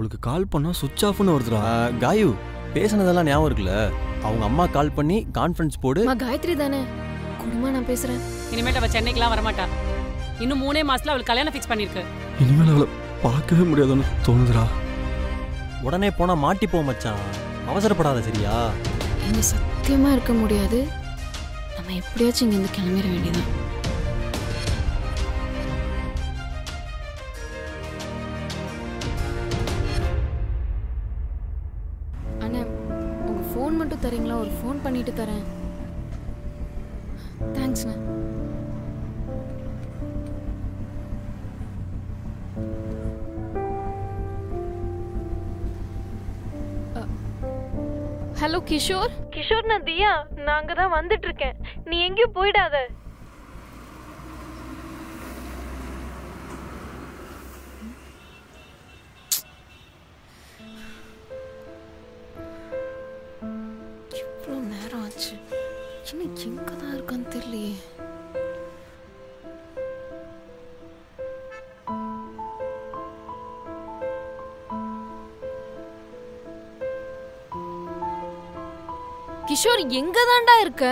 உங்களுக்கு கால் பண்ணா சுவிட்ச் ஆஃப்னு வருதுடா. காயு பேசுனதெல்லாம் ஞாபகம் இருக்குல்ல? அவங்க அம்மா கால் பண்ணி கான்ஃபரன்ஸ் போடு. காயத்ரி தானே குடும்பமா நான் பேசுறேன். இனிமேல் அவ சென்னைக்குலாம் வரமாட்டா. இன்னும் 3 மாசத்துல அவளுக்கு கல்யாணம் ஃபிக்ஸ் பண்ணிருக்கு. இனிமேல் அவளை பார்க்கவே முடியாதுன்னு தோணுதுடா. உடனே போனா மாட்டிப்போ மச்சான். அவசரப்படாத சரியா? இங்க சத்தியமா இருக்க முடியாது. நம்ம எப்படியாச்சும் இங்க இருந்து கிளம்பிட வேண்டியதான். அண்ணா உங்க ஃபோன் மட்டும் தரீங்களா? ஒரு ஃபோன் பண்ணிட்டு தரேன். தேங்க்ஸ்ண்ணா. ஹலோ கிஷோர். கிஷோர், நான் தியா. நான் அங்கே தான் வந்துட்டு இருக்கேன். நீ எங்கேயும் போயிடாத. இவ்வளோ நேரம் ஆச்சு, இன்னும் எங்கே தான் இருக்கான்னு தெரியலையே. கிஷோர் எங்க தான்டா இருக்க?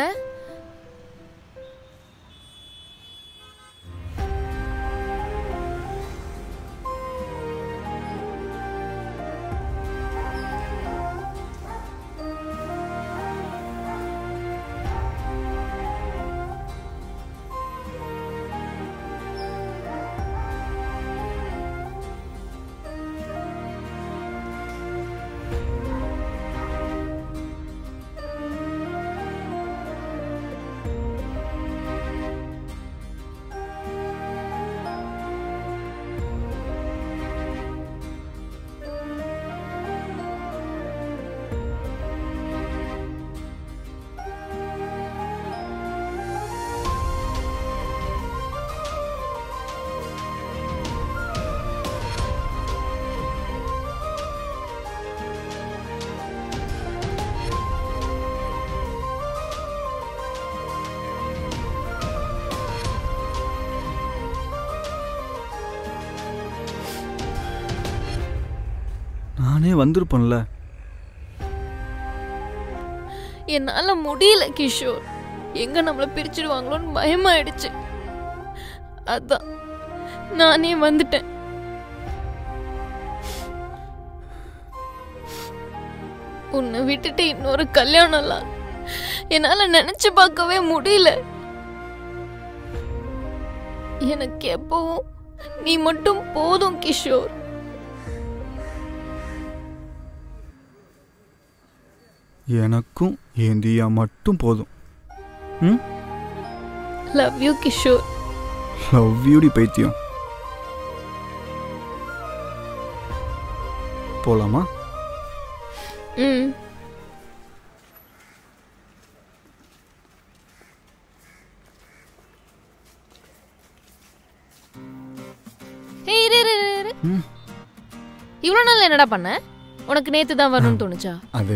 நானே வந்திருப்பேன்ல. என்னால முடியல கிஷோர். எங்க நம்மள பிரிச்சிடுவாங்களோன்னு பயமாயிடுச்சு. அதான் நானே வந்துட்டேன். உன்னை விட்டுட்டு இன்னொரு கல்யாணம்லாம் என்னால நினைச்சு பார்க்கவே முடியல. எனக்கு எப்பவும் நீ மட்டும் போதும் கிஷோர். எனக்கும் ஏந்தியா மட்டும் போதும். Love you Kishore. லவ் யூடி பைத்தியம். போலாமா? இவ்வளவு நாள் என்னடா பண்ண? உனக்கு நேத்து தான் வரணும்னு தோணுச்சா? அது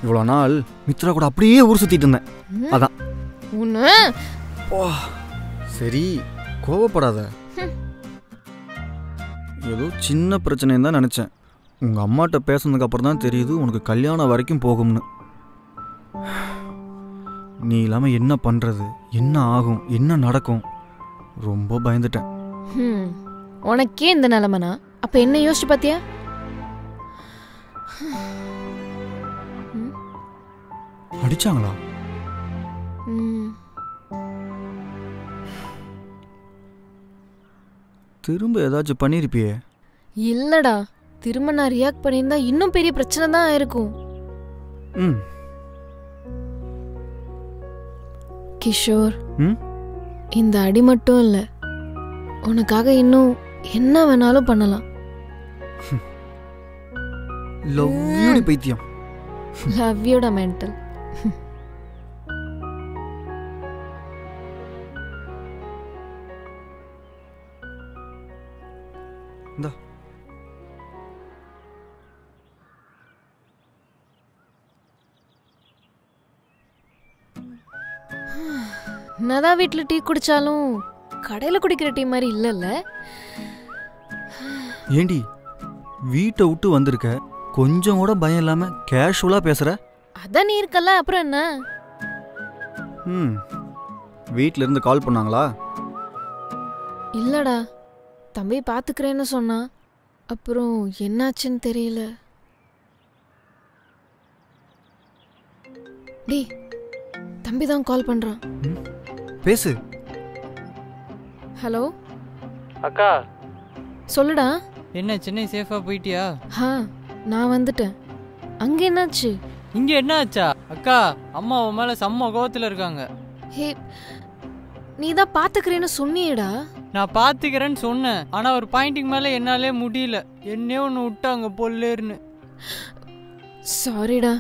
இவ்வளோ நாள் மித்ரா கூட அப்படியே ஊர் சுத்திட்டு இருந்தேன். அதான். உன்ன சரி கோவப்படாத. ஏதோ சின்ன பிரச்சனைன்னு தான் நினச்சேன். உங்கள் அம்மாட்ட பேசுனதுக்கு அப்புறம் தான் தெரியுது உனக்கு கல்யாணம் வரைக்கும் போகும்னு. நீ இல்லாமல் என்ன பண்ணுறது, என்ன ஆகும், என்ன நடக்கும், ரொம்ப பயந்துட்டேன். உனக்கே இந்த நிலைமைனா அப்ப என்ன யோசிச்சு பாத்தியா? அடிச்சாங்களா? திரும்ப ஏதாச்சும் பண்ணிருப்பியே? இல்லடா, திரும்ப நான் ரியாக்ட் பண்ணியிருந்தா இன்னும் பெரிய பிரச்சனை தான் ஆயிருக்கும். கிஷோர், இந்த அடி மட்டும் இல்ல, உனக்காக இன்னும் என்ன வேணாலும் பண்ணலாம். லவ் யூ பைத்தியம். லவ் யூடா மென்டல். இந்தா. என்னதான் வீட்டுல டீ குடிச்சாலும் கடையில குடிக்கிற டீ மாதிரி இல்லல்ல. ஏண்டி வீட்டை விட்டு வந்திருக்க, கொஞ்சம் கூட பயம் இல்லாம கேஷுவலா பேசுற. அதான் நீ இருக்கல, அப்புறம் என்ன? வீட்ல இருந்து கால் பண்ணாங்களா? இல்லடா, தம்பி பாத்துக்கிறேன்னு சொன்னா. அப்புறம் என்னாச்சுன்னு தெரியல. டேய், தம்பி தான் கால் பண்றான். பேசு. ஹலோ அக்கா, சொல்லுடா. என்ன சென்னை சேஃபா போயிட்டியா? நான் வந்துட்டேன். அங்க என்னாச்சு? இங்க என்ன ஆச்சா? அக்கா, அம்மா உன் மேல செம்ம கோவத்துல இருக்காங்க. ஹே, நீ தான் பாத்துக்கிறேன்னு சொன்னியேடா. நான் பாத்துக்கிறேன்னு சொன்னேன், ஆனா ஒரு பாயிண்டிங் மேல என்னாலே முடியல. என்னே ஒன்று விட்டாங்க பொல்லேருன்னு. சாரிடா,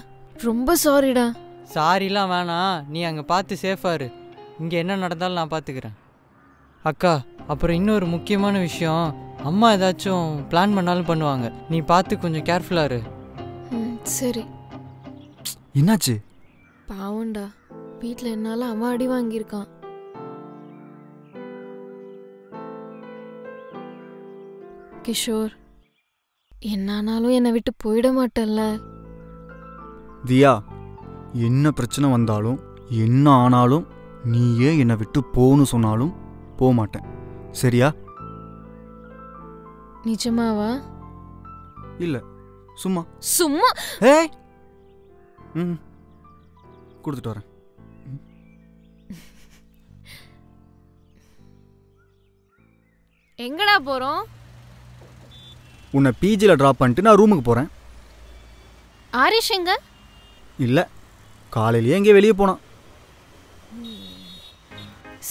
ரொம்ப சாரிடா. சாரிலாம் வேணாம், நீ அங்கே பார்த்து சேஃபாக இரு. இங்கே என்ன நடந்தாலும் நான் பார்த்துக்கிறேன். அக்கா, அப்புறம் இன்னொரு முக்கியமான விஷயம், அம்மா ஏதாச்சும் பிளான் பண்ணாலும் பண்ணுவாங்க. நீ பார்த்து கொஞ்சம் கேர்ஃபுல்லாக இரு. சரி. என்னாச்சு? பாவண்டா, வீட்டில் என்னால அவன் அடி வாங்கியிருக்கான். கிஷோர், என்னானாலும் என்னை விட்டு போயிட மாட்டல்ல? தியா, என்ன பிரச்சனை வந்தாலும் என்ன ஆனாலும் நீயே என்னை விட்டு போன்னு சொன்னாலும் போக மாட்டேன், சரியா? நிஜமாவா? இல்ல, சும்மா. சும்மா? ஏய், கொடுத்துட்டு வரேன். எங்கடா போறோம்? உன்னை பிஜியில் ட்ராப் பண்ணிட்டு நான் ரூமுக்கு போறேன். ஆரிஷ் எங்க? இல்ல, காலையிலேயே எங்கே வெளியே போனான்.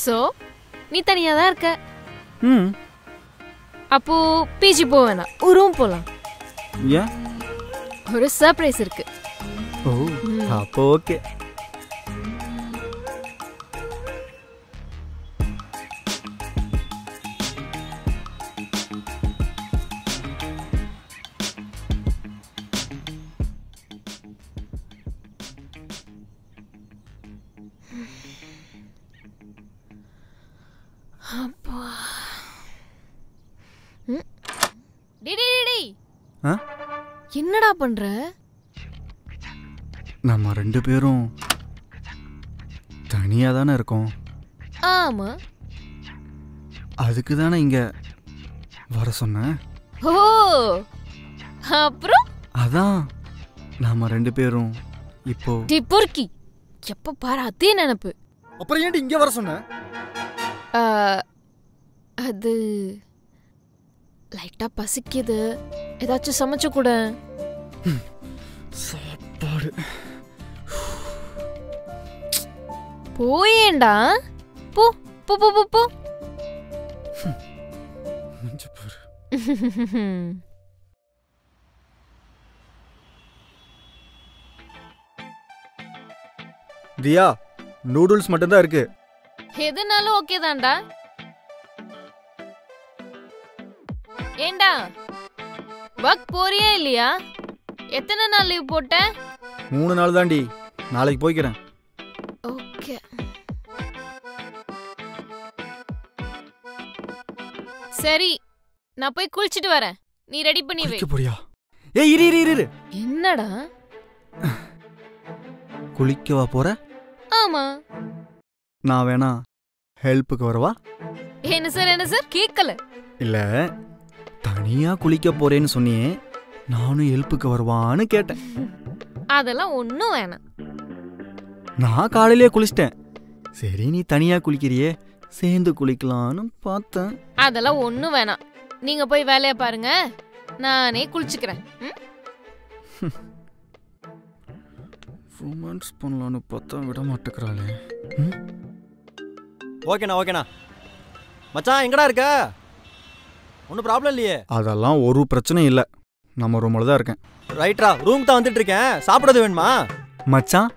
சோ நீ தனியா தான் இருக்க. அப்போ பிஜி போவேனா, ஒரு ரூம் போலாம். ஏன்? ஒரு சர்ப்ரைஸ் இருக்கு. ஓ, அப்போ ஓகே. என்னடா பண்ற? நம்ம 2 பேரும் தனியா தானே இருக்கோம். ஆமா. அதுக்கு தானே இங்க வர சொன்னேன். ஓ, அப்புறம்? அதான் நம்ம 2 பேரும் இப்போ. டிபுர்க்கி, எப்ப பாரு அதே நினைப்பு. அப்புறம் ஏன்டி இங்க வர சொன்ன? அது லைட்டா பசிக்குது, ஏதாச்சும் சமைச்சு கூட. சாப்பாடு போயேண்டா, போ போ போ போ போ. தியா, நூடுல்ஸ் மட்டும்தான் இருக்கு. எதுனாலும் ஓகே தான்டா. ஏண்டா, ஒர்க் போறியா இல்லையா? எத்தனை நாள் லீவ் போட்ட? 3 நாள் தாண்டி, நாளைக்கு போய்க்கிறேன். ஓகே. சரி, நான் போய் குளிச்சிட்டு வரேன், நீ ரெடி பண்ணி வை. போறியா? ஏய், இரு இரு இரு. என்னடா? குளிக்கவா போற? ஆமா. நான் வேணா ஹெல்ப்புக்கு வரவா? என்ன சார் கேட்கல. இல்ல, தனியா குளிக்க போறேன்னு சொன்னியே, நானும் ஹெல்ப்புக்கு வருவான்னு கேட்டேன். அதெல்லாம் ஒன்னும் வேணாம். நான் காலையிலேயே குளிச்சிட்டேன். சரி, நீ தனியா குளிக்கிறியே, சேர்ந்து குளிக்கலான்னு பார்த்தேன். அதெல்லாம் ஒன்னும் வேணாம், நீங்க போய் வேலைய பாருங்க, நானே குளிச்சுக்கிறேன். ரொமான்ஸ் பண்ணலான்னு பார்த்தா விட மாட்டேங்கிறாளே. ஓகேண்ணா மச்சான், எங்கடா இருக்க? ஒன்றும் ப்ராப்ளம் இல்லையே? அதெல்லாம் ஒரு பிரச்சனையும் இல்லை, நம்ம ரூமில் தான் இருக்கேன். ரைட்ரா, ரூம் தான் வந்துட்டு இருக்கேன். சாப்பிட்றது வேணுமா? மச்சான்,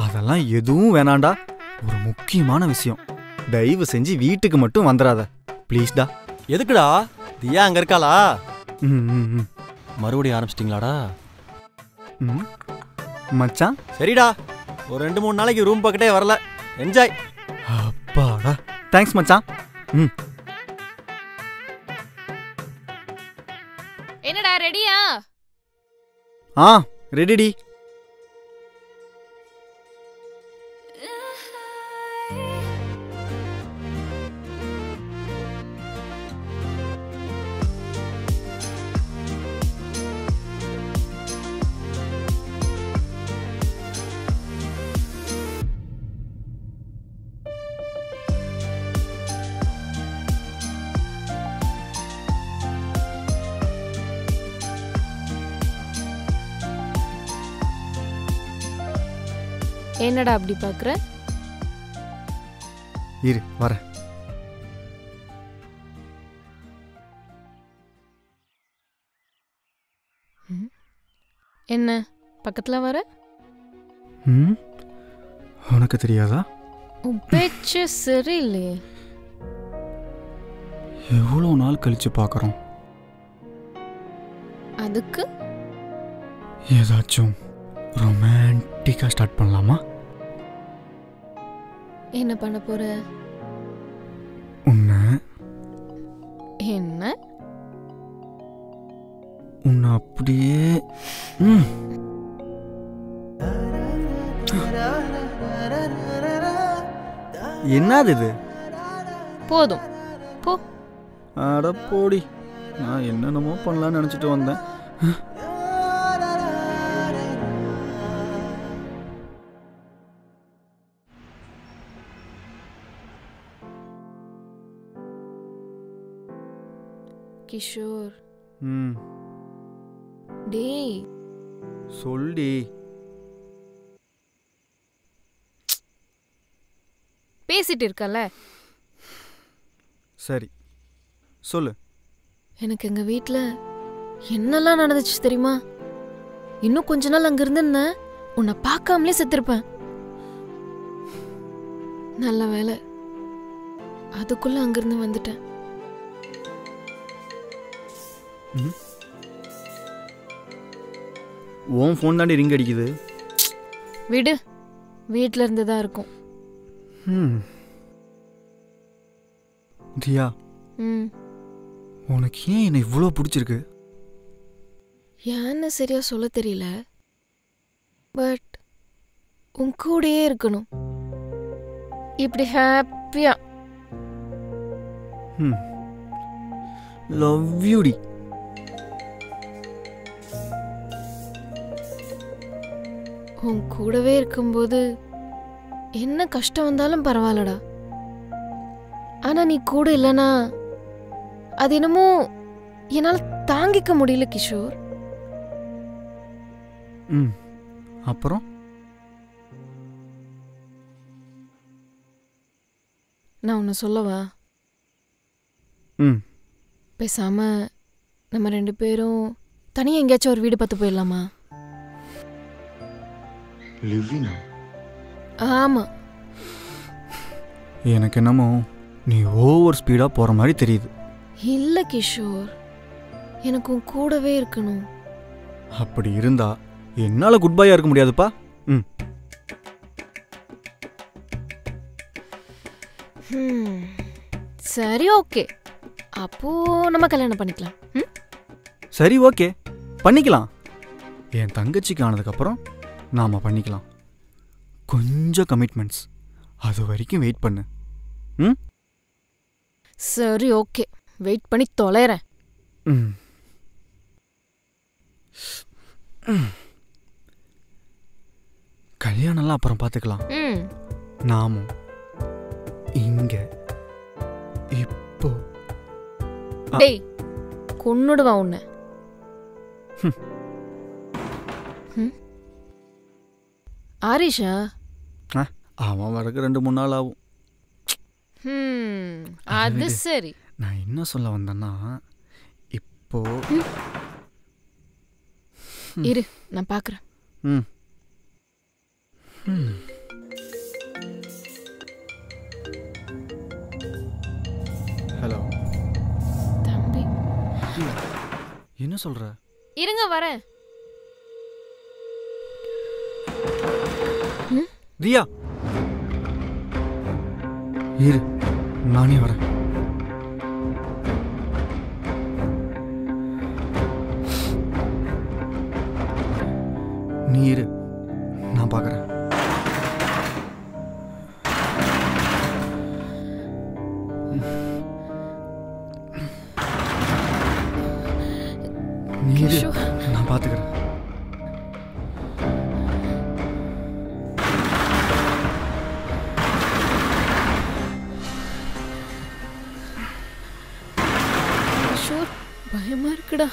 அதெல்லாம் எதுவும் வேணாண்டா. ஒரு முக்கியமான விஷயம், தயவு செஞ்சு வீட்டுக்கு மட்டும் வந்துடாத ப்ளீஸ்டா. எதுக்குடா? தியா அங்கே இருக்காளா? மறுபடியும் ஆரம்பிச்சிட்டிங்களாடா? மச்சான் சரிடா, ஒரு 2-3 நாளைக்கு ரூம் பக்கத்தே வரல. என்ஜாய். அப்பாடா, தேங்க்ஸ் மச்சான். என்னடா ரெடியா? ஆ ரெடிடி. என்னடா அப்படி பார்க்குற? இரு வரேன். என்ன பக்கத்தில் வர? ம் உனக்கு தெரியாதா? உன் பேச்சு சரியில்லையே. எவ்வளோ நாள் கழிச்சு பார்க்குறோம். அதுக்கு ஏதாச்சும் ரொமான்டிக்காக ஸ்டார்ட் பண்ணலாமா? என்ன பண்ண போற? உன்னை அப்படியே என்னது இது? போதும் போ. அட போடி, நான் என்னென்னமோ பண்ணலான்னு நினச்சிட்டு வந்தேன். கிஷோர். ம் டேய் சொல்டி. பேசிட்டு இருக்கல. சரி சொல்லு. எனக்கு எங்க வீட்டில் என்னெல்லாம் நடந்துச்சு தெரியுமா? இன்னும் கொஞ்ச நாள் அங்க இருந்தேன்னா உன்னை பார்க்காமலே செத்துருப்பேன். நல்ல வேலை அதுக்குள்ள அங்கிருந்து வந்துட்டேன். உன் ஃபோன் தாண்டி ரிங் அடிக்குது. விடு, வீட்டில் இருந்து தான் இருக்கும். தியா, உனக்கு ஏன் என்னை இவ்வளோ பிடிச்சிருக்கு? ஏன்னு சரியா சொல்ல தெரியல. பட் உன் கூடயே இருக்கணும், இப்படி ஹாப்பியா. லவ் யூ டி. உன் கூடவே இருக்கும்போது என்ன கஷ்டம் வந்தாலும் பரவாயில்லடா. ஆனா நீ கூட இல்லைனா அது என்னமோ என்னால் தாங்கிக்க முடியல கிஷோர். அப்புறம் நான் உன்னை சொல்லவா? பேசாம நம்ம 2 பேரும் தனியாக எங்கேயாச்சும் ஒரு வீடு பார்த்து போயிடலாமா? ஆமா. எனக்கு என்னமோ நீ ஓவர் ஸ்பீடா போற மாதிரி தெரியுது. இல்ல கிஷோர், எனக்கு உன் கூடவே இருக்கணும். அப்படி இருந்தா என்னால குட் பையா இருக்க முடியாதுப்பா. சரி ஓகே, அப்போ நம்ம கல்யாணம் பண்ணிக்கலாம். சரி ஓகே பண்ணிக்கலாம். என் தங்கச்சிக்கு ஆனதுக்கப்புறம் நாம பண்ணிக்கலாம். கொஞ்சம் கமிட்மெண்ட்ஸ், அது வரைக்கும் வெயிட் பண்ணு. சரி ஓகே, வெயிட் பண்ணி தொலைறேன். கல்யாணம்லாம் அப்புறம் பார்த்துக்கலாம். நாமும் இங்க இப்போ டேய் கொன்னுடுவா உன்னை. ஆரிஷா அவன் வரக்கு 2-3 நாள் ஆகும். அது சரி. நான் என்ன சொல்ல வந்தேன்னா, இப்போ இரு நான் பார்க்குறேன். ஹலோ தம்பி, என்ன சொல்ற? இருங்க வரேன். தியா இரு, நானே வரேன். நீ இரு, நான் பார்க்குறேன். நீ இரு, கிஷோர். நான் பார்த்துக்கிறேன். கிஷோர் பயமா இருக்குடா.